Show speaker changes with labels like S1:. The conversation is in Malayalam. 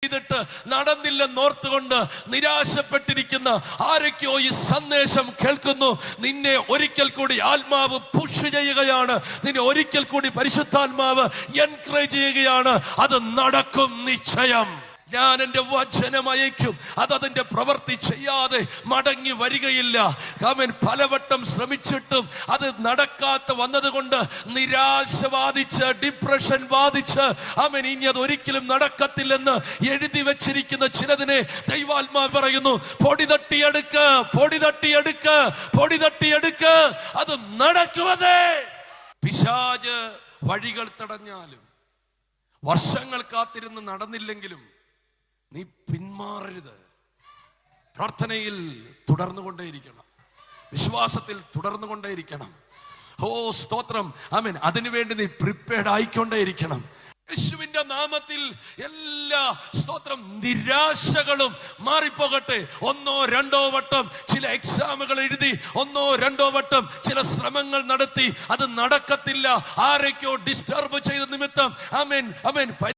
S1: ചെയ്തിട്ട് നടന്നില്ലെന്നോർത്തുകൊണ്ട് നിരാശപ്പെട്ടിരിക്കുന്ന ആരൊക്കെയോ ഈ സന്ദേശം കേൾക്കുന്നു. നിന്നെ ഒരിക്കൽ കൂടി ആത്മാവ് പുഷ് ചെയ്യുകയാണ്. നിന്നെ ഒരിക്കൽ കൂടി പരിശുദ്ധാത്മാവ് എൻകറേജ് ചെയ്യുകയാണ്. അത് നടക്കും നിശ്ചയം. ഞാൻ എൻ്റെ വചനം അയക്കും, അതതിൻ്റെ പ്രവൃത്തി ചെയ്യാതെ മടങ്ങി വരികയില്ല. അവൻ പലവട്ടം ശ്രമിച്ചിട്ടും അത് നടക്കാത്ത വന്നതുകൊണ്ട് നിരാശ ബാധിച്ച് ഡിപ്രഷൻ ബാധിച്ച് അവൻ ഇനി അത് ഒരിക്കലും നടക്കത്തില്ലെന്ന് എഴുതി വെച്ചിരിക്കുന്ന ചിലതിനെ ദൈവാത്മാവ് പറയുന്നു, പൊടി തട്ടിയെടുക്ക്, പൊടി തട്ടിയെടുക്ക്, പൊടി തട്ടിയെടുക്ക്, അത് നടക്കുവതേ. പിശാച് വഴികൾ തടഞ്ഞാലും വർഷങ്ങൾ കാത്തിരുന്ന് നടന്നില്ലെങ്കിലും നീ പിന്മാറരുത്. പ്രാർത്ഥനയിൽ തുടർന്നുകൊണ്ടേയിരിക്കണം, വിശ്വാസത്തിൽ തുടർന്നുകൊണ്ടേയിരിക്കണം. ഓ സ്തോത്രം, ആമേൻ. അതിനുവേണ്ടി നീ പ്രിപ്പയർഡ് ആയിക്കൊണ്ടേയിരിക്കണം. യേശുവിന്റെ നാമത്തിൽ എല്ലാ സ്തോത്രം നിരാശകളും മാറിപ്പോകട്ടെ. ഒന്നോ രണ്ടോ വട്ടം ചില എക്സാമുകൾ എഴുതി, ഒന്നോ രണ്ടോ വട്ടം ചില ശ്രമങ്ങൾ നടത്തി, അത് നടക്കത്തില്ല. ആരൊക്കെയോ ഡിസ്റ്റർബ് ചെയ്ത നിമിത്തം ആമേൻ ആമേൻ